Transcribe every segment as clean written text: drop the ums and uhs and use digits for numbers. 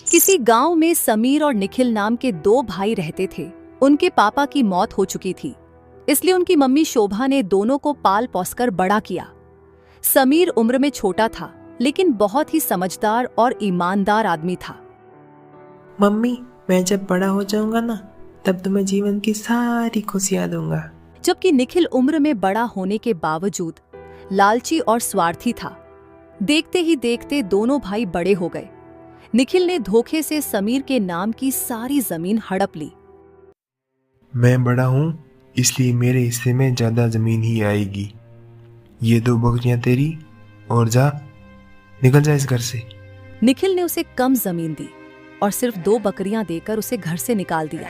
किसी गांव में समीर और निखिल नाम के दो भाई रहते थे। उनके पापा की मौत हो चुकी थी, इसलिए उनकी मम्मी शोभा ने दोनों को पाल पोसकर बड़ा किया। समीर उम्र में छोटा था, लेकिन बहुत ही समझदार और ईमानदार आदमी था। मम्मी, मैं जब बड़ा हो जाऊंगा ना, तब तुम्हें जीवन की सारी खुशियां दूंगा। जबकि निखिल उम्र में बड़ा होने के बावजूद लालची और स्वार्थी था। देखते ही देखते दोनों भाई बड़े हो गए। निखिल ने धोखे से समीर के नाम की सारी जमीन हड़प ली। मैं बड़ा हूँ, इसलिए मेरे हिस्से में ज्यादा जमीन ही आएगी। ये 2 बकरियां तेरी, और जा, निकल जा इस घर से। निखिल ने उसे कम जमीन दी और सिर्फ 2 बकरियां देकर उसे घर से निकाल दिया।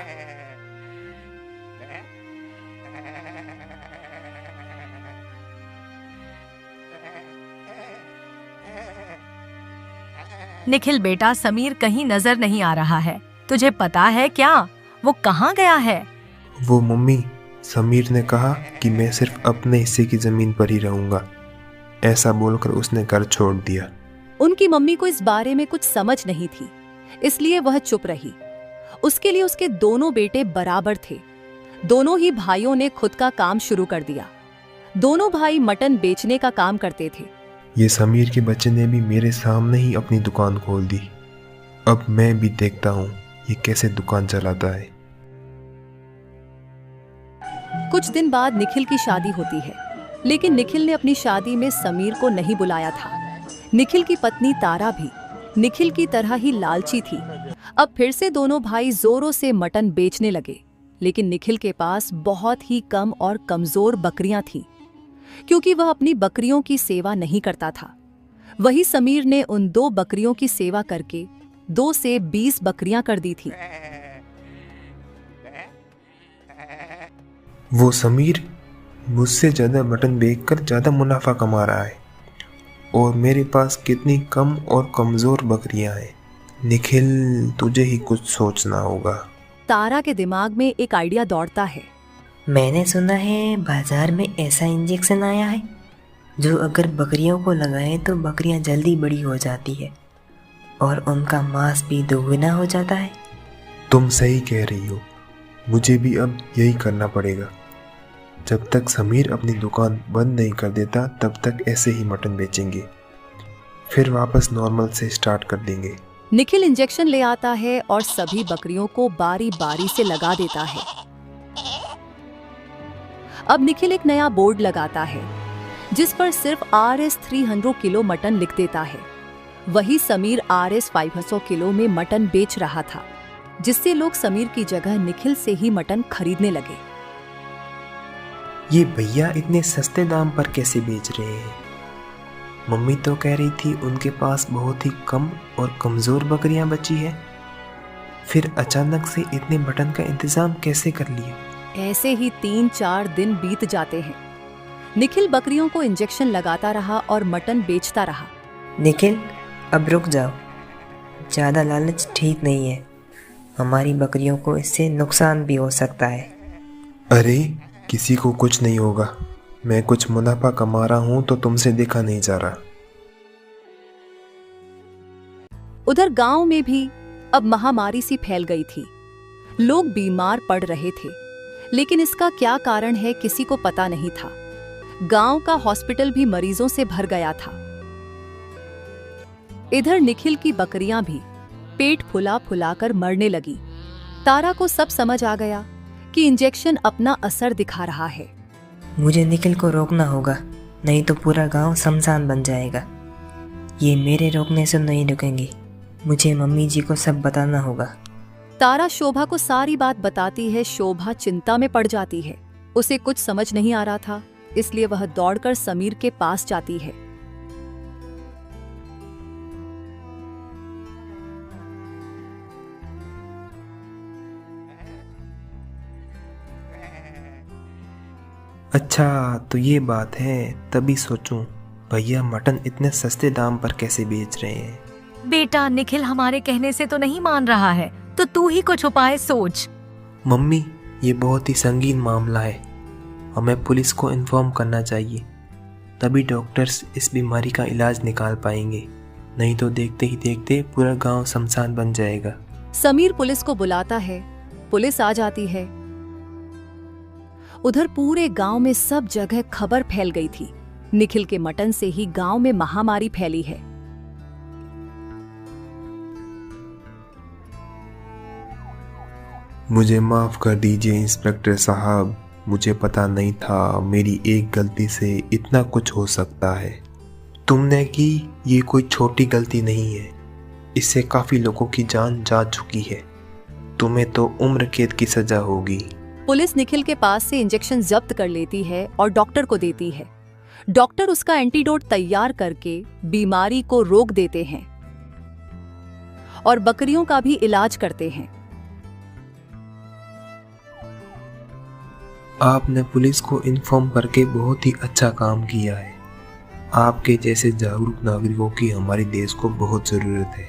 निखिल बेटा, समीर कहीं नजर नहीं आ रहा है। तुझे पता है क्या वो कहाँ गया है? वो मम्मी, समीर ने कहा कि मैं सिर्फ अपने हिस्से की जमीन पर ही रहूंगा। ऐसा बोलकर उसने घर छोड़ दिया। उनकी मम्मी को इस बारे में कुछ समझ नहीं थी, इसलिए वह चुप रही। उसके लिए उसके दोनों बेटे बराबर थे। दोनों ही भाइयों ने खुद का काम शुरू कर दिया। दोनों भाई मटन बेचने का काम करते थे। ये समीर के बच्चे ने भी मेरे सामने ही अपनी दुकान खोल दी। अब मैं भी देखता हूँ ये कैसे दुकान चलाता है। कुछ दिन बाद निखिल की शादी होती है, लेकिन निखिल ने अपनी शादी में समीर को नहीं बुलाया था। निखिल की पत्नी तारा भी निखिल की तरह ही लालची थी। अब फिर से दोनों भाई जोरों से मटन बेचने लगे, लेकिन निखिल के पास बहुत ही कम और कमजोर बकरियां थीं, क्योंकि वह अपनी बकरियों की सेवा नहीं करता था। वही समीर ने उन 2 बकरियों की सेवा करके 2 से 20 बकरियां कर दी थी। वो समीर मुझसे ज्यादा मटन बेचकर ज्यादा मुनाफा कमा रहा है, और मेरे पास कितनी कम और कमजोर बकरियां हैं। निखिल, तुझे ही कुछ सोचना होगा। तारा के दिमाग में एक आइडिया दौड़ता है। मैंने सुना है बाजार में ऐसा इंजेक्शन आया है जो अगर बकरियों को लगाए तो बकरियां जल्दी बड़ी हो जाती है और उनका मांस भी दोगुना हो जाता है। तुम सही कह रही हो, मुझे भी अब यही करना पड़ेगा। जब तक समीर अपनी दुकान बंद नहीं कर देता, तब तक ऐसे ही मटन बेचेंगे, फिर वापस नॉर्मल से स्टार्ट कर देंगे। निखिल इंजेक्शन ले आता है और सभी बकरियों को बारी बारी से लगा देता है। अब निखिल एक नया बोर्ड लगाता है जिस पर सिर्फ RS 300 किलो मटन लिख देता है। वही समीर RS 500 किलो में मटन बेच रहा था, जिससे लोग समीर की जगह निखिल से ही मटन खरीदने लगे। ये भैया इतने सस्ते दाम पर कैसे बेच रहे हैं? मम्मी तो कह रही थी उनके पास बहुत ही कम और कमजोर बकरियां बची है। फिर अचानक से इतने मटन का इंतजाम कैसे कर लिया? ऐसे ही 3-4 दिन बीत जाते हैं। निखिल बकरियों को इंजेक्शन लगाता रहा और मटन बेचता रहा। निखिल, अब रुक जाओ। ज़्यादा लालच ठीक नहीं है। हमारी बकरियों को इससे नुकसान भी हो सकता है। अरे, किसी को कुछ नहीं होगा। मैं कुछ मुनाफा कमा रहा हूँ तो तुमसे देखा नहीं जा रहा। उधर गांव में भी अब महामारी सी फैल गई थी। लोग बीमार पड़ रहे थे, लेकिन इसका क्या कारण है किसी को पता नहीं था। गांव का हॉस्पिटल भी मरीजों से भर गया था। इधर निखिल की बकरियां भी पेट फुला फुलाकर मरने लगी। तारा को सब समझ आ गया कि इंजेक्शन अपना असर दिखा रहा है। मुझे निखिल को रोकना होगा, नहीं तो पूरा गांव शमशान बन जाएगा। ये मेरे रोकने से नहीं रुकेंगी। मुझे मम्मी जी को सब बताना होगा। तारा शोभा को सारी बात बताती है। शोभा चिंता में पड़ जाती है। उसे कुछ समझ नहीं आ रहा था, इसलिए वह दौड़कर समीर के पास जाती है। अच्छा, तो ये बात है। तभी सोचूं भैया मटन इतने सस्ते दाम पर कैसे बेच रहे हैं। बेटा, निखिल हमारे कहने से तो नहीं मान रहा है, तो तू ही कुछ उपाय सोच। मम्मी, ये बहुत ही संगीन मामला है। हमें पुलिस को इन्फॉर्म करना चाहिए, तभी डॉक्टर्स इस बीमारी का इलाज निकाल पाएंगे। नहीं तो देखते ही देखते पूरा गांव शमशान बन जाएगा। समीर पुलिस को बुलाता है। पुलिस आ जाती है। उधर पूरे गांव में सब जगह खबर फैल गई थी। निखिल के मटन से ही गांव में महामारी फैली है। मुझे माफ कर दीजिए इंस्पेक्टर साहब, मुझे पता नहीं था मेरी एक गलती से इतना कुछ हो सकता है। तुमने की ये कोई छोटी गलती नहीं है, इससे काफी लोगों की जान जा चुकी है। तुम्हें तो उम्र कैद की सजा होगी। पुलिस निखिल के पास से इंजेक्शन जब्त कर लेती है और डॉक्टर को देती है। डॉक्टर उसका एंटीडोट तैयार करके बीमारी को रोक देते हैं और बकरियों का भी इलाज करते हैं। आपने पुलिस को इन्फॉर्म करके बहुत ही अच्छा काम किया है। आपके जैसे जागरूक नागरिकों की हमारे देश को बहुत जरूरत है।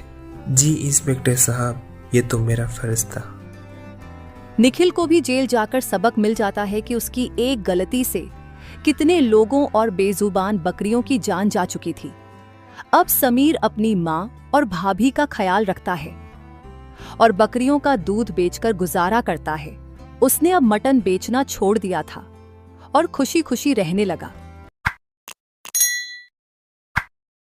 जी इंस्पेक्टर साहब, ये तो मेरा फर्ज था। निखिल को भी जेल जाकर सबक मिल जाता है कि उसकी एक गलती से कितने लोगों और बेजुबान बकरियों की जान जा चुकी थी। अब समीर अपनी माँ और भाभी का ख्याल रखता है और बकरियों का दूध बेचकर गुजारा करता है। उसने अब मटन बेचना छोड़ दिया था और खुशी खुशी रहने लगा।